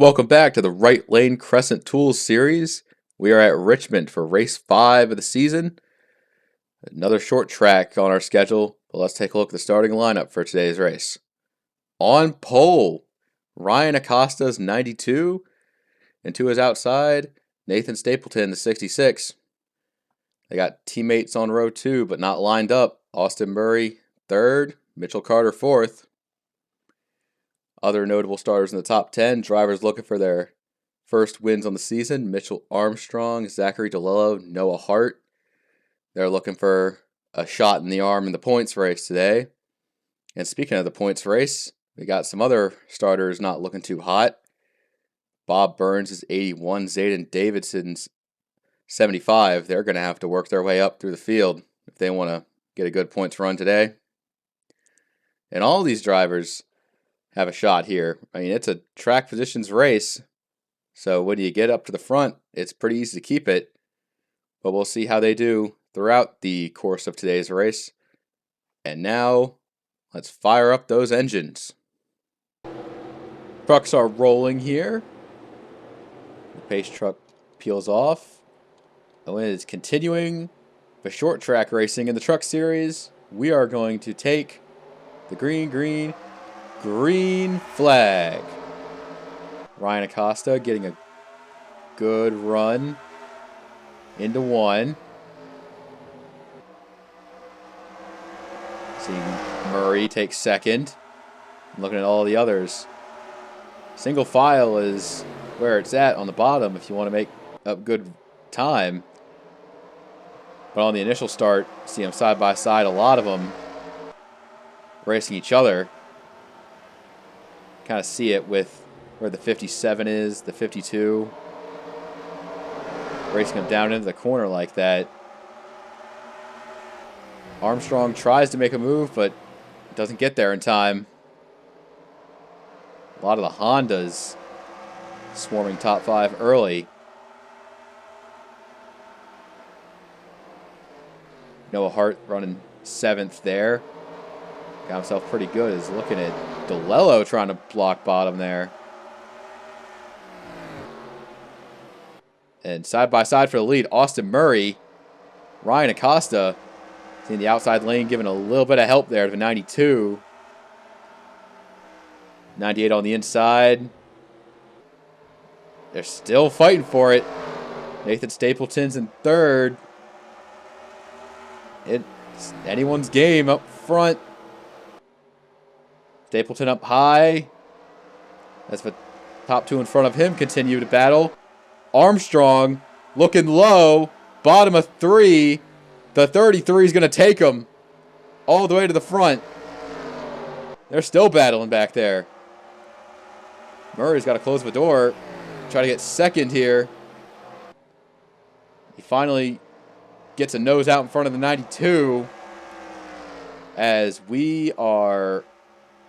Welcome back to the Right Lane Crescent Tools series. We are at Richmond for race 5 of the season. Another short track on our schedule, but let's take a look at the starting lineup for today's race. On pole, Ryan Acosta's 92, and to his outside, Nathan Stapleton, the 66. They got teammates on row 2, but not lined up. Austin Murray, 3rd, Mitchell Carter, 4th. Other notable starters in the top 10, drivers looking for their first wins on the season: Mitchell Armstrong, Zachary DeLello, Noah Hart. They're looking for a shot in the arm in the points race today. And speaking of the points race, we got some other starters not looking too hot. Bob Burns is 81, Zayden Davidson's 75. They're going to have to work their way up through the field if they want to get a good points run today. And all these drivers have a shot here. I mean, it's a track positions race, so when you get up to the front, it's pretty easy to keep it, but we'll see how they do throughout the course of today's race. And now, let's fire up those engines. Trucks are rolling here. The pace truck peels off. And it's continuing the short track racing in the truck series. We are going to take the green flag. Ryan Acosta getting a good run into one. Seeing Murray take second. Looking at all the others. Single file is where it's at on the bottom if you want to make up good time. But on the initial start, see them side by side, a lot of them racing each other. Kind of see it with where the 57 is, the 52. Racing them down into the corner like that. Armstrong tries to make a move, but doesn't get there in time. A lot of the Hondas swarming top 5 early. Noah Hart running 7th there. Got himself pretty good. Is looking at DeLello trying to block bottom there. And side by side for the lead, Austin Murray. Ryan Acosta in the outside lane, giving a little bit of help there to the 92. 98 on the inside. They're still fighting for it. Nathan Stapleton's in 3rd. It's anyone's game up front. Stapleton up high. As the top 2 in front of him continue to battle. Armstrong looking low. Bottom of 3. The 33 is going to take him all the way to the front. They're still battling back there. Murray's got to close the door. Try to get second here. He finally gets a nose out in front of the 92. As we are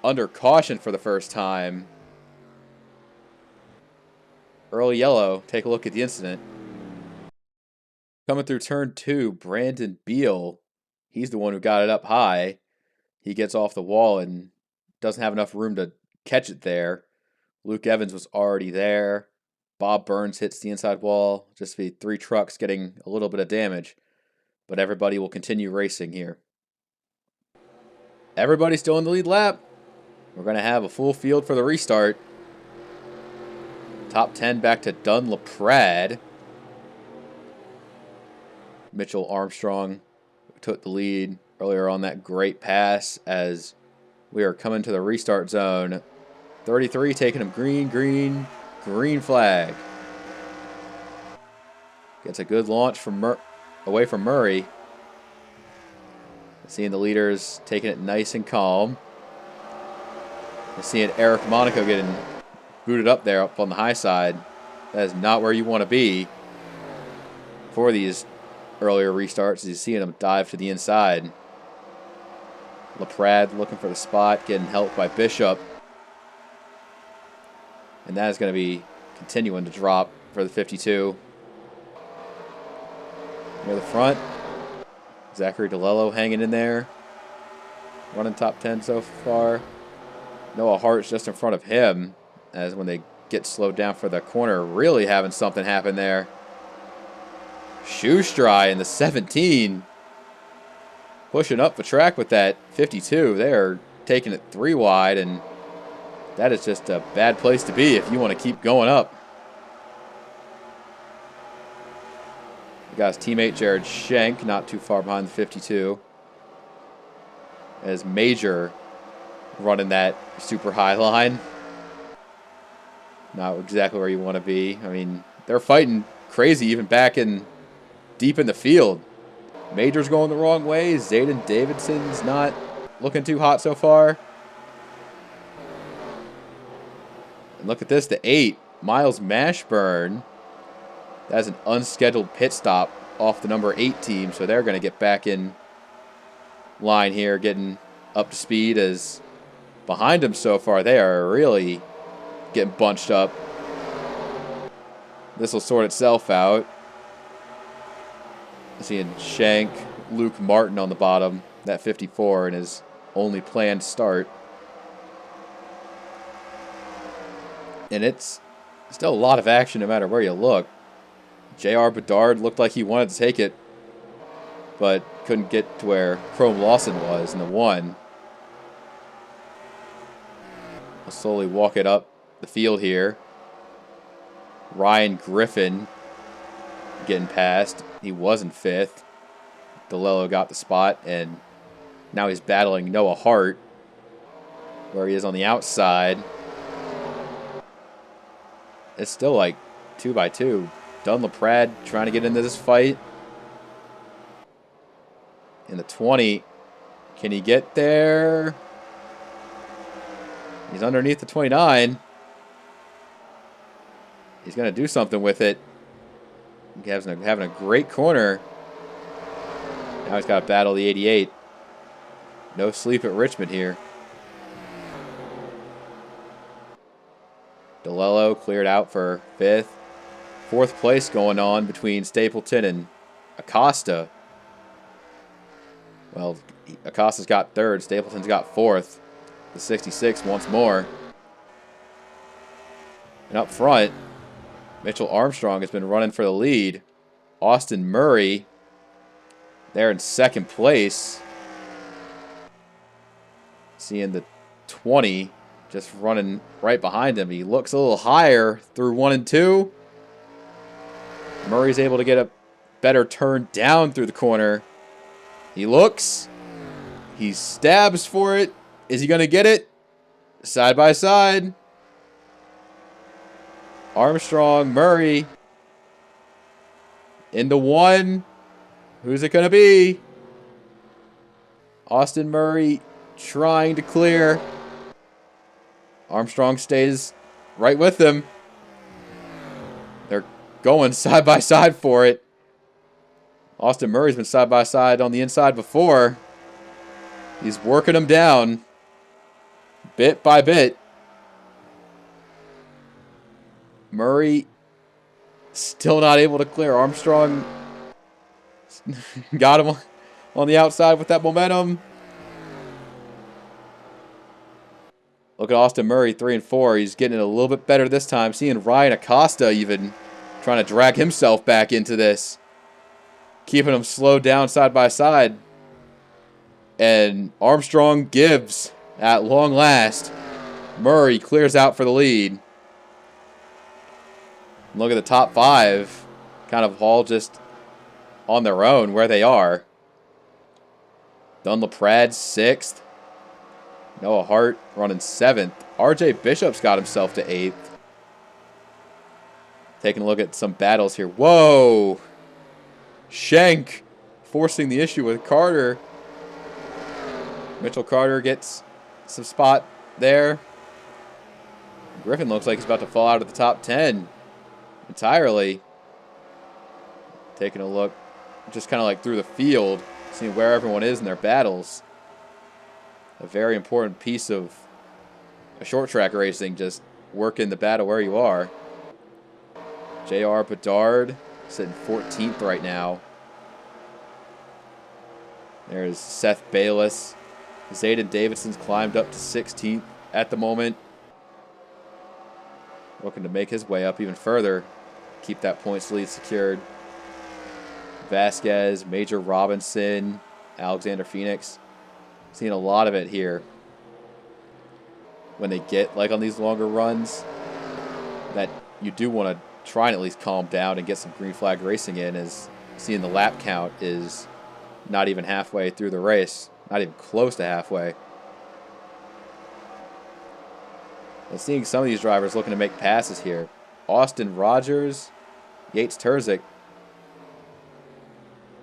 under caution for the first time. Early yellow. Take a look at the incident. Coming through turn 2, Brandon Beal. He's the one who got it up high. He gets off the wall and doesn't have enough room to catch it there. Luke Evans was already there. Bob Burns hits the inside wall. Just the 3 trucks getting a little bit of damage. But everybody will continue racing here. Everybody's still in the lead lap. We're going to have a full field for the restart. Top 10 back to Dunn LaPrade. Mitchell Armstrong took the lead earlier on that great pass as we are coming to the restart zone. 33 taking him green flag. Gets a good launch from away from Murray. Seeing the leaders taking it nice and calm. Seeing Eric Monaco getting booted up there up on the high side. That is not where you want to be for these earlier restarts. You seeing him dive to the inside. LaPrade looking for the spot, getting helped by Bishop. And that is going to be continuing to drop for the 52. Near the front, Zachary DeLello hanging in there. Running top 10 so far. Noah Hart's just in front of him, as when they get slowed down for the corner. Really having something happen there. Shoestry in the 17. Pushing up the track with that 52. They are taking it 3 wide, and that is just a bad place to be if you want to keep going up. We got his teammate Jared Schenk not too far behind the 52. As Major running that super high line. Not exactly where you want to be. I mean, they're fighting crazy even back in deep in the field. Major's going the wrong way. Zayden Davidson's not looking too hot so far. And look at this, the 8. Miles Mashburn. That's an unscheduled pit stop off the number 8 team, so they're going to get back in line here, getting up to speed. As behind them so far, they are really getting bunched up. This will sort itself out. Seeing Schenk, Luke Martin on the bottom, that 54 in his only planned start. And it's still a lot of action no matter where you look. J.R. Bedard looked like he wanted to take it, but couldn't get to where Chrome Lawson was in the 1. I'll slowly walk it up the field here. Ryan Griffin getting past. He was in 5th. DeLello got the spot, and now he's battling Noah Hart, where he is on the outside. It's still like 2 by 2. Dunlaprad trying to get into this fight. In the 20. Can he get there? He's underneath the 29. He's going to do something with it. He's having a great corner. Now he's got to battle the 88. No sleep at Richmond here. DeLello cleared out for 5th. 4th place going on between Stapleton and Acosta. Well, Acosta's got 3rd. Stapleton's got 4th. The 66 once more. And up front, Mitchell Armstrong has been running for the lead. Austin Murray, there in 2nd place. Seeing the 20 just running right behind him. He looks a little higher through 1 and 2. Murray's able to get a better turn down through the corner. He looks. He stabs for it. Is he going to get it? Side by side. Armstrong, Murray. Into 1. Who's it going to be? Austin Murray trying to clear. Armstrong stays right with him. They're going side by side for it. Austin Murray's been side by side on the inside before. He's working him down bit by bit. Murray still not able to clear. Armstrong got him on the outside with that momentum. Look at Austin Murray, 3 and 4. He's getting it a little bit better this time. Seeing Ryan Acosta even trying to drag himself back into this. Keeping him slowed down side by side. And Armstrong gives at long last. Murray clears out for the lead. Look at the top 5. Kind of all just on their own where they are. Dunlaprad 6th. Noah Hart running 7th. RJ Bishop's got himself to 8th. Taking a look at some battles here. Whoa! Schenk forcing the issue with Carter. Mitchell Carter gets some spot there. Griffin looks like he's about to fall out of the top 10 entirely. Taking a look just kind of like through the field, seeing where everyone is in their battles. A very important piece of a short track racing, just working the battle where you are. J.R. Bedard sitting 14th right now. There's Seth Bayless. Zayden Davidson's climbed up to 16th at the moment. looking to make his way up even further, keep that points lead secured. Vasquez, Major Robinson, Alexander Phoenix. Seeing a lot of it here. When they get like on these longer runs, that you do want to try and at least calm down and get some green flag racing in, as seeing the lap count is not even halfway through the race, not even close to halfway. And seeing some of these drivers looking to make passes here. Austin Rogers, Yates Terzic,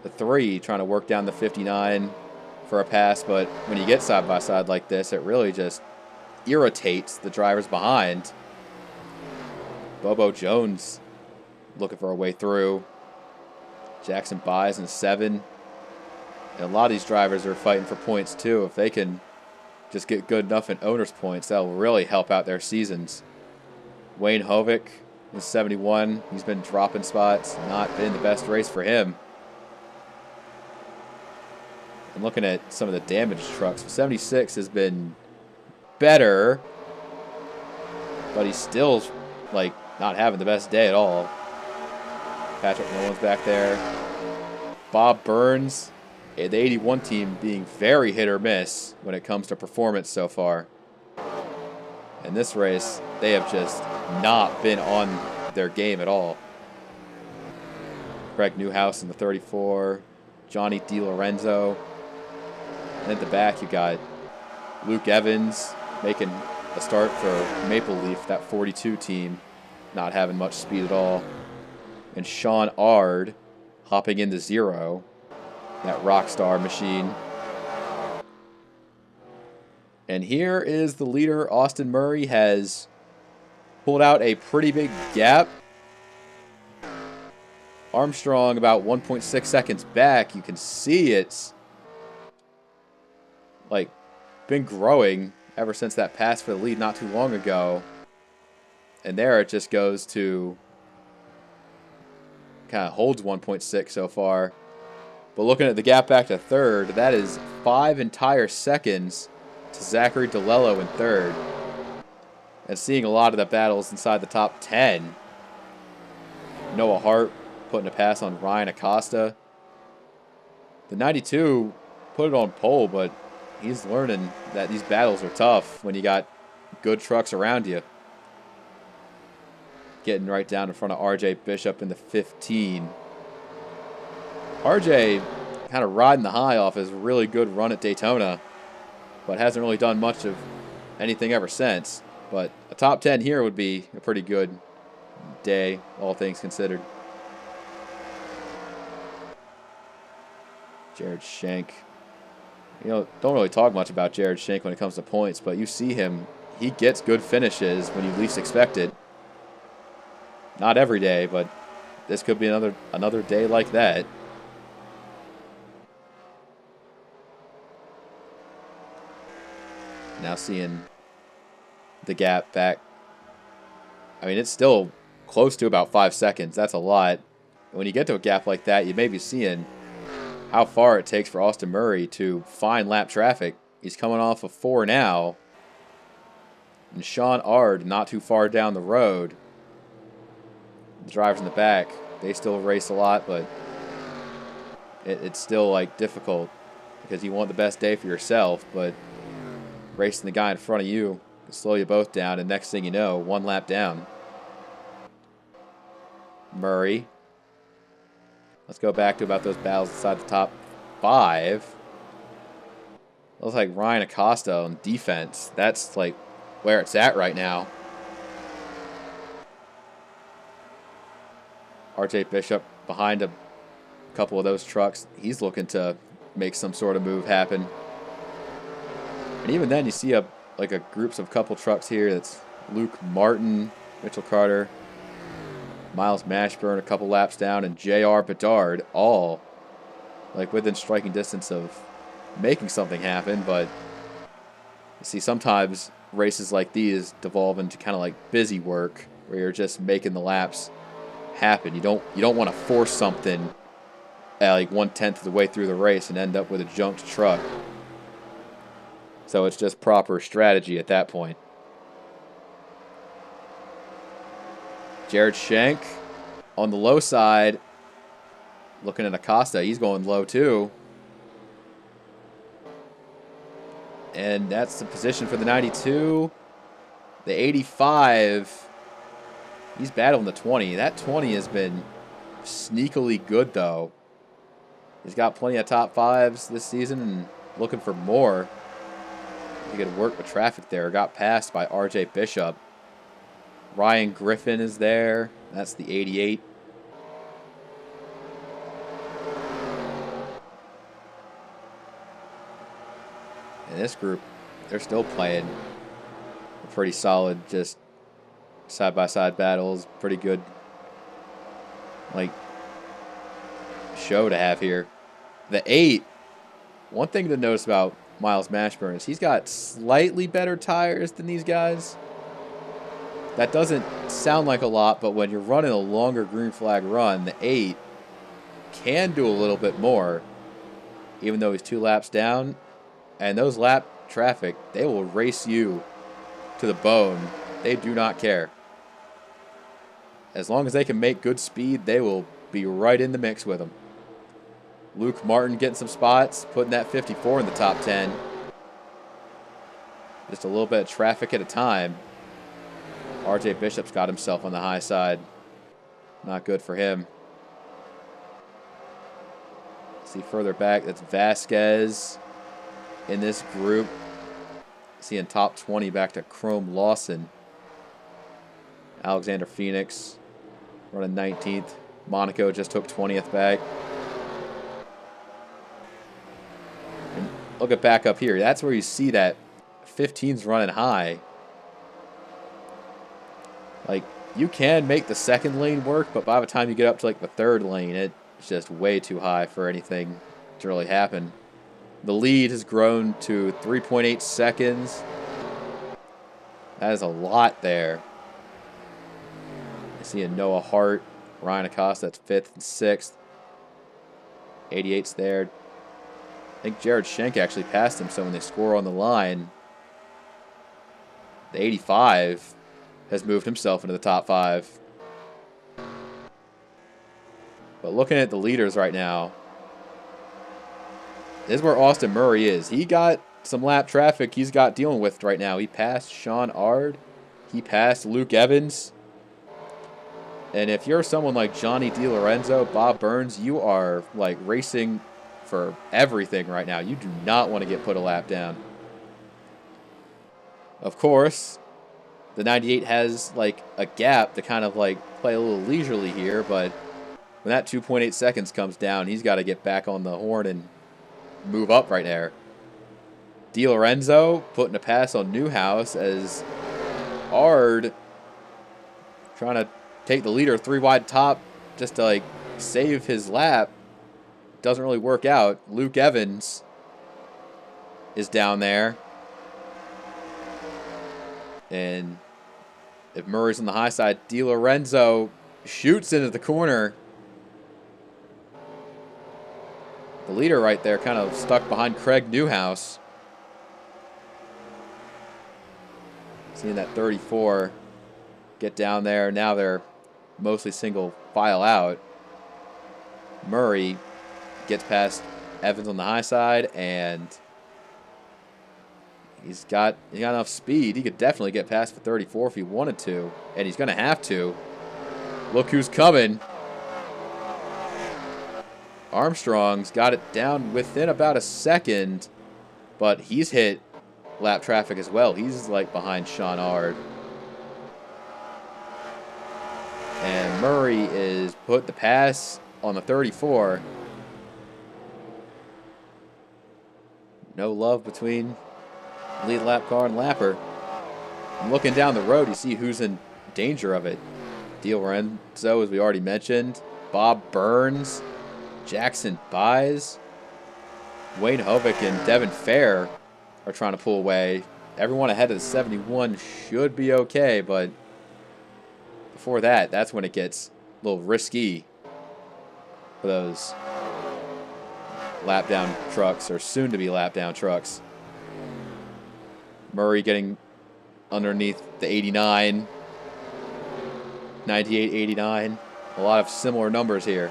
the 3 trying to work down the 59 for a pass, but when you get side by side like this, it really just irritates the drivers behind. Bobo Jones looking for a way through. Jackson Byes in 7. And a lot of these drivers are fighting for points too. If they can just get good enough in owner's points, that'll really help out their seasons. Wayne Hovick is 71. He's been dropping spots. Not been the best race for him. And looking at some of the damaged trucks, 76 has been better, but he's still like not having the best day at all. Patrick Nolan's back there. Bob Burns, the 81 team, being very hit or miss when it comes to performance so far. In this race, they have just not been on their game at all. Craig Newhouse in the 34. Johnny DiLorenzo. And at the back, you got Luke Evans making a start for Maple Leaf, that 42 team, not having much speed at all. And Sean Ard hopping into 0, that Rockstar machine. And here is the leader. Austin Murray has pulled out a pretty big gap. Armstrong about 1.6 seconds back. You can see it's like been growing ever since that pass for the lead not too long ago. And there it just goes to kind of holds 1.6 so far. But looking at the gap back to third, that is 5 entire seconds to Zachary DeLello in third. And seeing a lot of the battles inside the top 10. Noah Hart putting a pass on Ryan Acosta. The 92 put it on pole, but he's learning that these battles are tough when you got good trucks around you. Getting right down in front of RJ Bishop in the 15. RJ kind of riding the high off his really good run at Daytona, but hasn't really done much of anything ever since. But a top 10 here would be a pretty good day, all things considered. Jared Shank. You know, don't really talk much about Jared Shank when it comes to points, but you see him, he gets good finishes when you least expect it. Not every day, but this could be another day like that. Now seeing the gap back. I mean, it's still close to about 5 seconds. That's a lot. When you get to a gap like that, you may be seeing how far it takes for Austin Murray to find lap traffic. He's coming off of 4 now. And Sean Ard not too far down the road. The drivers in the back, they still race a lot, but it's still like difficult because you want the best day for yourself, but racing the guy in front of you can slow you both down, and next thing you know, 1 lap down. Murray. Let's go back to about those battles inside the top 5. Looks like Ryan Acosta on defense. That's like where it's at right now. RJ Bishop behind a couple of those trucks. He's looking to make some sort of move happen. And even then, you see groups of couple trucks here. That's Luke Martin, Mitchell Carter, Miles Mashburn a couple laps down, and J.R. Bedard, all like within striking distance of making something happen. But you see sometimes races like these devolve into kind of like busy work where you're just making the laps happen. You don't want to force something at like 1/10 of the way through the race and end up with a junked truck. So it's just proper strategy at that point. Jared Schenk on the low side. Looking at Acosta. He's going low too. And that's the position for the 92. The 85. He's battling the 20. That 20 has been sneakily good, though. He's got plenty of top fives this season and looking for more. He could work with traffic there. Got passed by RJ Bishop. Ryan Griffin is there. That's the 88. And this group, they're still playing a pretty solid, just side-by-side battles. Pretty good, like, show to have here. The 8, one thing to notice about Miles Mashburn is he's got slightly better tires than these guys. That doesn't sound like a lot, but when you're running a longer green flag run, the 8 can do a little bit more, even though he's 2 laps down. And those lap traffic, they will race you to the bone. They do not care. As long as they can make good speed, they will be right in the mix with them. Luke Martin getting some spots, putting that 54 in the top 10. Just a little bit of traffic at a time. RJ Bishop's got himself on the high side. Not good for him. See further back, that's Vasquez in this group. Seeing top 20 back to Chrome Lawson. Alexander Phoenix running 19th. Monaco just took 20th back. And look at back up here. That's where you see that 15's running high. Like, you can make the second lane work, but by the time you get up to like the third lane, it's just way too high for anything to really happen. The lead has grown to 3.8 seconds. That is a lot there. I see a Noah Hart, Ryan Acosta, that's 5th and 6th. 88's there. I think Jared Schenk actually passed him, so when they score on the line, the 85 has moved himself into the top 5. But looking at the leaders right now, this is where Austin Murray is. He got some lap traffic he's got dealing with right now. He passed Sean Ard. He passed Luke Evans. And if you're someone like Johnny DiLorenzo, Bob Burns, you are like racing for everything right now. You do not want to get put a lap down. Of course, the 98 has like a gap to kind of like play a little leisurely here, but when that 2.8 seconds comes down, he's got to get back on the horn and move up right there. DiLorenzo putting a pass on Newhouse as Ard trying to take the leader 3 wide top just to like save his lap. Doesn't really work out. Luke Evans is down there. And if Murray's on the high side, DiLorenzo shoots into the corner. The leader right there kind of stuck behind Craig Newhouse. Seeing that 34 get down there. Now they're mostly single file out. Murray gets past Evans on the high side, and he's got enough speed. He could definitely get past the 34 if he wanted to, and he's going to have to. Look who's coming. Armstrong's got it down within about a second, but he's hit lap traffic as well. He's like behind Sean Ard. And Murray is put the pass on the 34. No love between lead lap car and lapper. And looking down the road, you see who's in danger of it. DiLorenzo, as we already mentioned. Bob Burns. Jackson Buys. Wayne Hovick and Devin Fair are trying to pull away. Everyone ahead of the 71 should be okay, but before that, that's when it gets a little risky for those lap down trucks, or soon to be lap down trucks. Murray getting underneath the 89. 98, 89. A lot of similar numbers here.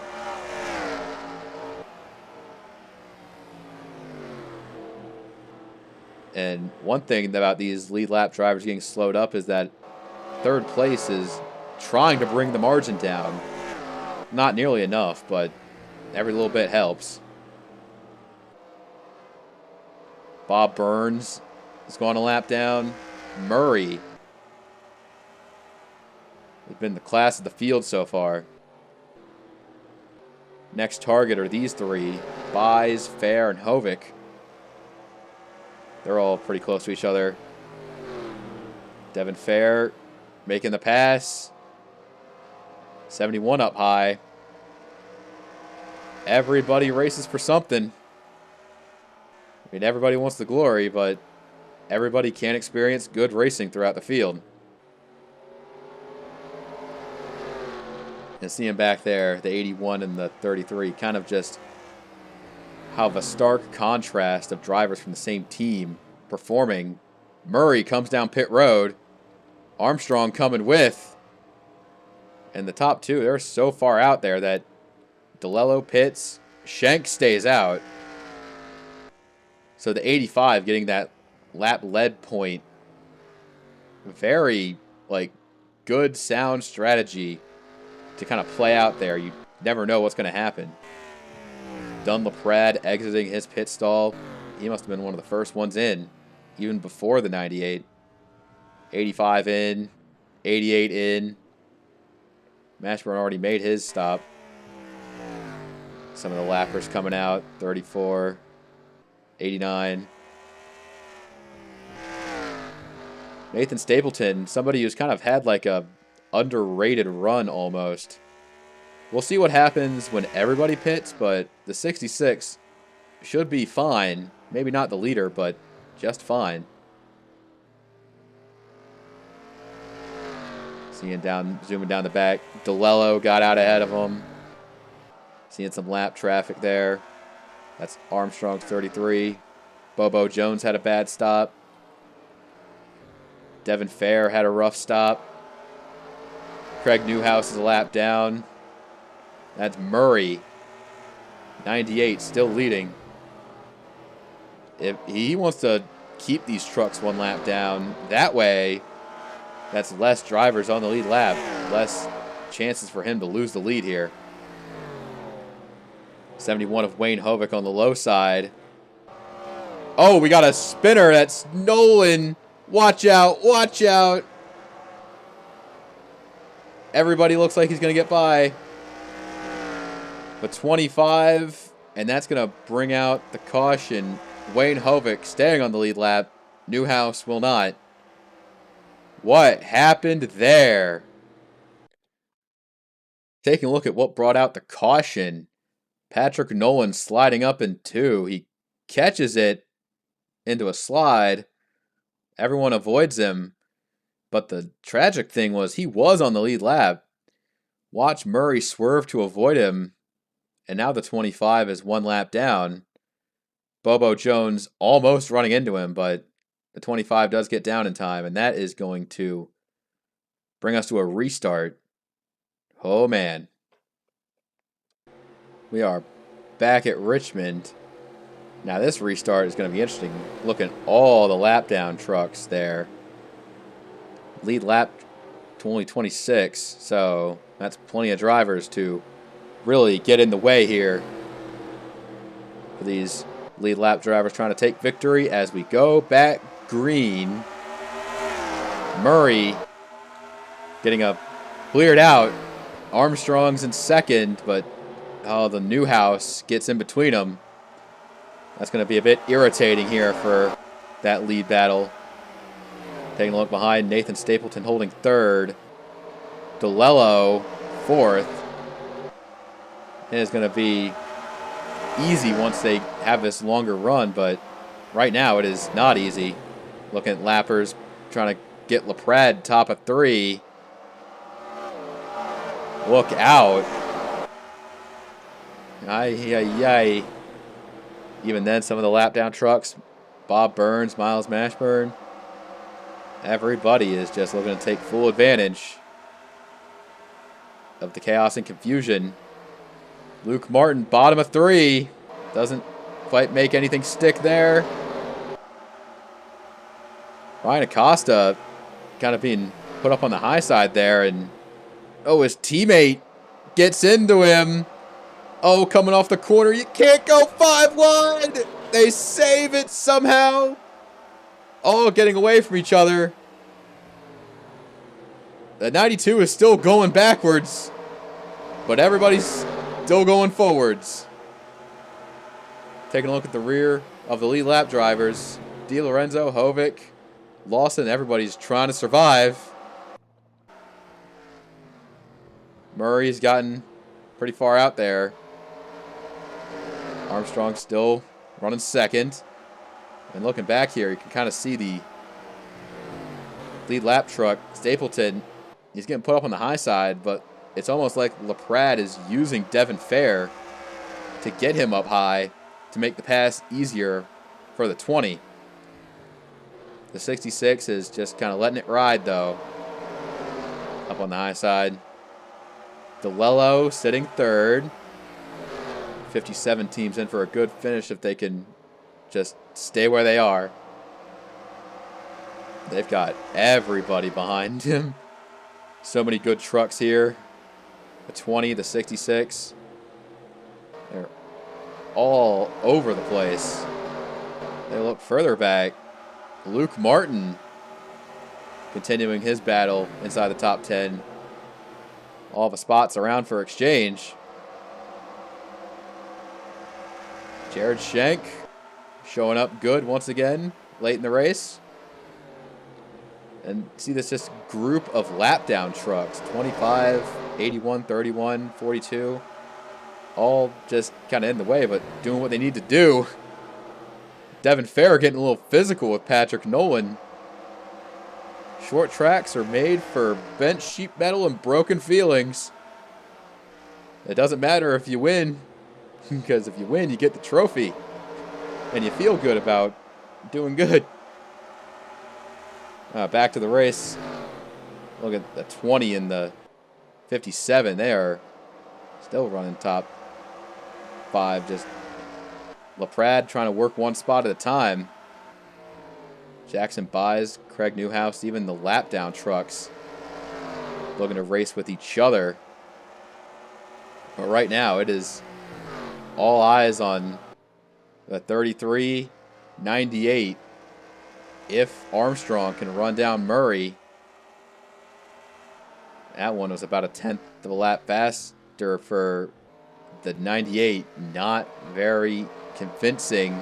And one thing about these lead lap drivers getting slowed up is that third place is trying to bring the margin down. Not nearly enough, but every little bit helps. Bob Burns is going a lap down. Murray has been the class of the field so far. Next target are these three, Buys, Fair, and Hovick. They're all pretty close to each other. Devin Fair making the pass. 71 up high. Everybody races for something. I mean, everybody wants the glory, but everybody can experience good racing throughout the field. And seeing back there, the 81 and the 33, kind of just have a stark contrast of drivers from the same team performing. Murray comes down pit road. Armstrong coming with. And the top two, they're so far out there that DeLello pits. Schenk stays out. So the 85 getting that lap lead point. Very, good, sound strategy to kind of play out there. You never know what's going to happen. Dunlaprad exiting his pit stall. He must have been one of the first ones in, even before the 98. 85 in, 88 in. Mashburn already made his stop. Some of the lappers coming out, 34, 89. Nathan Stapleton, somebody who's kind of had like a underrated run almost. We'll see what happens when everybody pits, but the 66 should be fine. Maybe not the leader, but just fine. Zooming down the back. DeLello got out ahead of him. Seeing some lap traffic there. That's Armstrong's 33. Bobo Jones had a bad stop. Devin Fair had a rough stop. Craig Newhouse is a lap down. That's Murray. 98, still leading. If he wants to keep these trucks one lap down, that way, that's less drivers on the lead lap. Less chances for him to lose the lead here. 71 of Wayne Hovick on the low side. Oh, we got a spinner. That's Nolan. Watch out. Watch out. Everybody looks like he's going to get by. But 25, and that's going to bring out the caution. Wayne Hovick staying on the lead lap. Newhouse will not. What happened there? Taking a look at what brought out the caution. Patrick Nolan sliding up in two. He catches it into a slide. Everyone avoids him. But the tragic thing was he was on the lead lap. Watch Murray swerve to avoid him. And now the 25 is one lap down. Bobo Jones almost running into him, but the 25 does get down in time. And that is going to bring us to a restart. Oh, man. We are back at Richmond. Now this restart is going to be interesting. Looking at all the lap down trucks there. Lead lap to only 26, so that's plenty of drivers to really get in the way here for these lead lap drivers trying to take victory as we go back green. Murray getting cleared out. Armstrong's in second, but the Newhouse gets in between them. That's going to be a bit irritating here for that lead battle. Taking a look behind, Nathan Stapleton holding third. DeLello fourth. It is going to be easy once they have this longer run, but right now it is not easy. Looking at lappers trying to get LaPrade top of three. Look out. Ay. Even then, some of the lap down trucks, Bob Burns, Miles Mashburn, everybody is just looking to take full advantage. of the chaos and confusion. Luke Martin, bottom of 3. Doesn't quite make anything stick there. Ryan Acosta kind of being put up on the high side there. And, oh, his teammate gets into him. Oh, coming off the corner. You can't go 5 wide. They save it somehow. Oh, getting away from each other. The 92 is still going backwards, but everybody's still going forwards. Taking a look at the rear of the lead lap drivers. Di Lorenzo, Hovick, Lawson, everybody's trying to survive. Murray's gotten pretty far out there. Armstrong still running second. And looking back here, you can kind of see the lead lap truck, Stapleton. He's getting put up on the high side, but it's almost like LaPrade is using Devin Fair to get him up high to make the pass easier for the 20. The 66 is just kind of letting it ride, though. Up on the high side. DeLello sitting third. 57 teams in for a good finish if they can just stay where they are. They've got everybody behind him. So many good trucks here. The 20, the 66. They're all over the place. They look further back. Luke Martin continuing his battle inside the top 10. All the spots around for exchange. Jared Schenk showing up good once again late in the race. And see this just group of lap down trucks. 25, 81, 31, 42. All just kind of in the way, but doing what they need to do. Devin Fair getting a little physical with Patrick Nolan. Short tracks are made for bent sheet metal and broken feelings. It doesn't matter if you win, because if you win, you get the trophy. And you feel good about doing good. Back to the race. Look at the 20 and the 57. They are still running top 5. Just LaPrade trying to work one spot at a time. Jackson Buys, Craig Newhouse, even the lap down trucks looking to race with each other. But right now it is all eyes on the 33, 98. If Armstrong can run down Murray. That one was about a 10th of a lap faster for the 98. Not very convincing.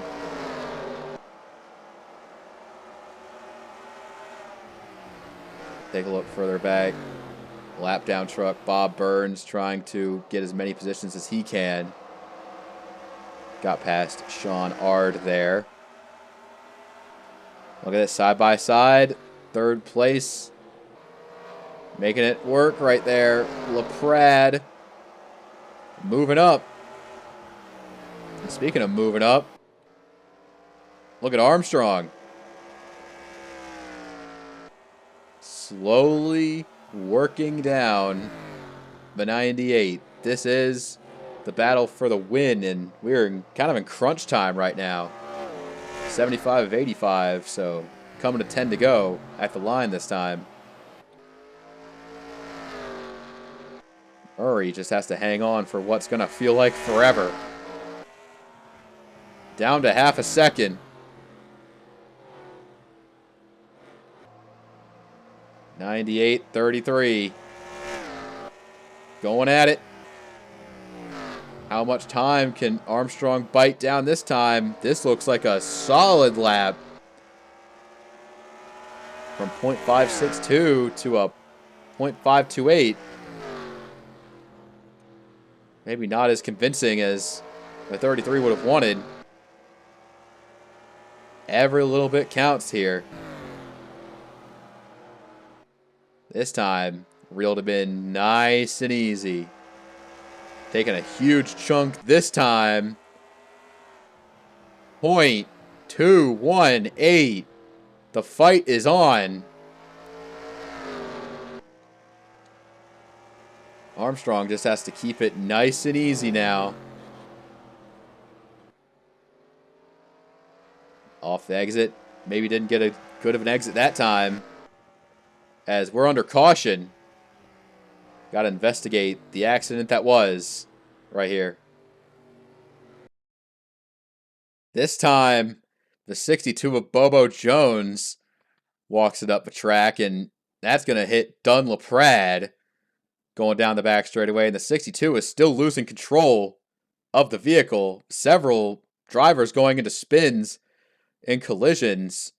Take a look further back. Lap down truck, Bob Burns trying to get as many positions as he can. Got past Sean Ard there. Look at this side by side. 3rd place. Making it work right there. LaPrade moving up. And speaking of moving up, look at Armstrong. Slowly working down the 98. This is the battle for the win, and we're kind of in crunch time right now. 75 of 85, so coming to 10 to go at the line this time. Murray just has to hang on for what's going to feel like forever. Down to half a second. 98-33. Going at it. How much time can Armstrong bite down this time? This looks like a solid lap. From .562 to a .528. Maybe not as convincing as the 33 would have wanted. Every little bit counts here. This time, reeled him in nice and easy. Taking a huge chunk this time. .218. The fight is on. Armstrong just has to keep it nice and easy now. Off the exit. Maybe didn't get a good of an exit that time. As we're under caution. Got to investigate the accident that was right here. This time, the 62 of Bobo Jones walks it up the track, and that's going to hit Dun LaPrade going down the back straightaway. And the 62 is still losing control of the vehicle. Several drivers going into spins and collisions.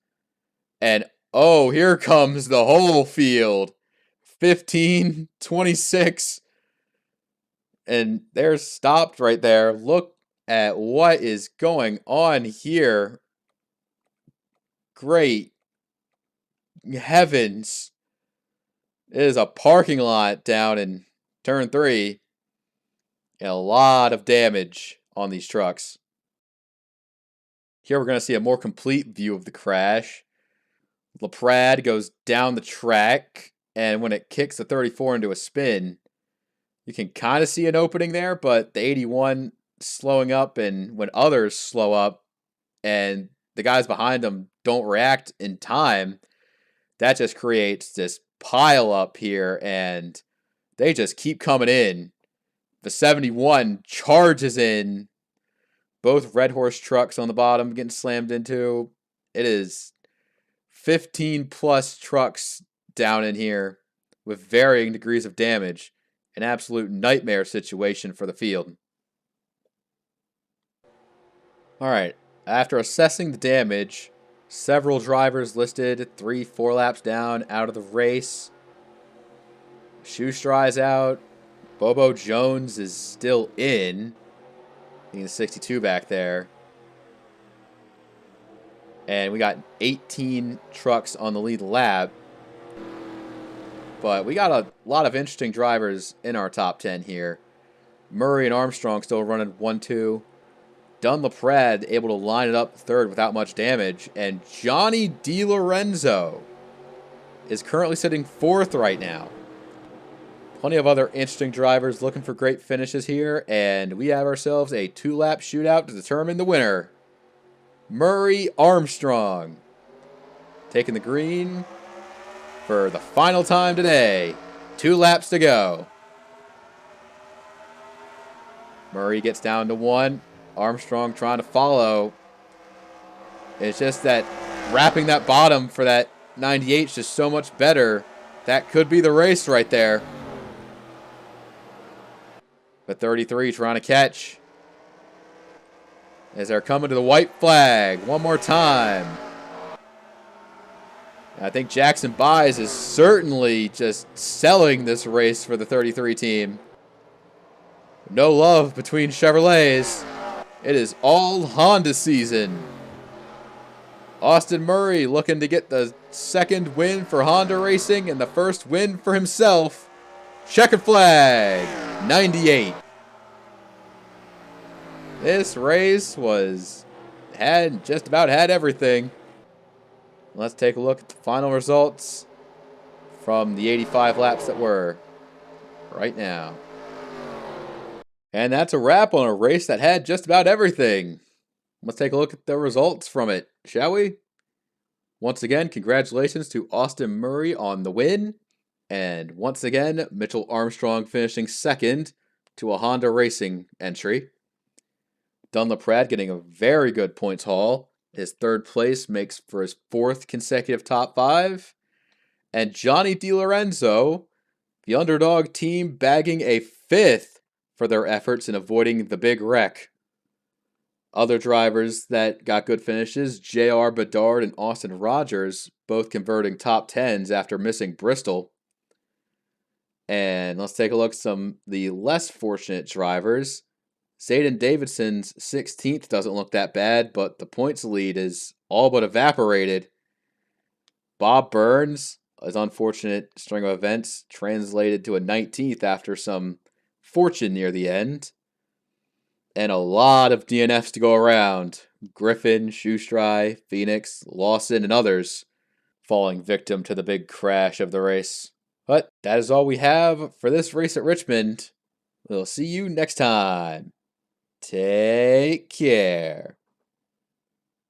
And oh, here comes the whole field. 15, 26. And they're stopped right there. Look at what is going on here. Great heavens. It is a parking lot down in turn 3. And a lot of damage on these trucks. Here we're going to see a more complete view of the crash. LaPrade goes down the track, and when it kicks the 34 into a spin, you can kind of see an opening there, but the 81 slowing up, and when others slow up and the guys behind them don't react in time, that just creates this pile up here, and they just keep coming in. The 71 charges in. Both Red Horse trucks on the bottom getting slammed into. It is 15 plus trucks down in here with varying degrees of damage. An absolute nightmare situation for the field. Alright, after assessing the damage, several drivers listed 3-4 laps down out of the race. Shoestrye's out. Bobo Jones is still in. The 62 back there. And we got 18 trucks on the lead lap. But we got a lot of interesting drivers in our top 10 here. Murray and Armstrong still running 1-2. Dun LaPrade able to line it up third without much damage. And Johnny DiLorenzo is currently sitting fourth right now. Plenty of other interesting drivers looking for great finishes here, and we have ourselves a 2-lap shootout to determine the winner. Murray Armstrong taking the green for the final time today. 2 laps to go. Murray gets down to 1. Armstrong trying to follow. It's just that wrapping that bottom for that 98 is just so much better. That could be the race right there. But 33 trying to catch. As they're coming to the white flag one more time. I think Jackson Buys is certainly just selling this race for the 33 team. No love between Chevrolets. It is all Honda season. Austin Murray looking to get the second win for Honda Racing and the first win for himself. Checkered flag, 98. This race had just about had everything. Let's take a look at the final results from the 85 laps that were right now. And that's a wrap on a race that had just about everything. Let's take a look at the results from it, shall we? Once again, congratulations to Austin Murray on the win. And once again, Mitchell Armstrong finishing second to a Honda Racing entry. Dun LaPrade getting a very good points haul. His third place makes for his 4th consecutive top 5. And Johnny DiLorenzo, the underdog team, bagging a 5th for their efforts in avoiding the big wreck. Other drivers that got good finishes, J.R. Bedard and Austin Rogers, both converting top 10s after missing Bristol. And let's take a look at some the less fortunate drivers. Zayden Davidson's 16th doesn't look that bad, but the points lead is all but evaporated. Bob Burns, his unfortunate string of events, translated to a 19th after some fortune near the end. And a lot of DNFs to go around. Griffin, Shoestrye, Phoenix, Lawson, and others falling victim to the big crash of the race. But that is all we have for this race at Richmond. We'll see you next time. Take care.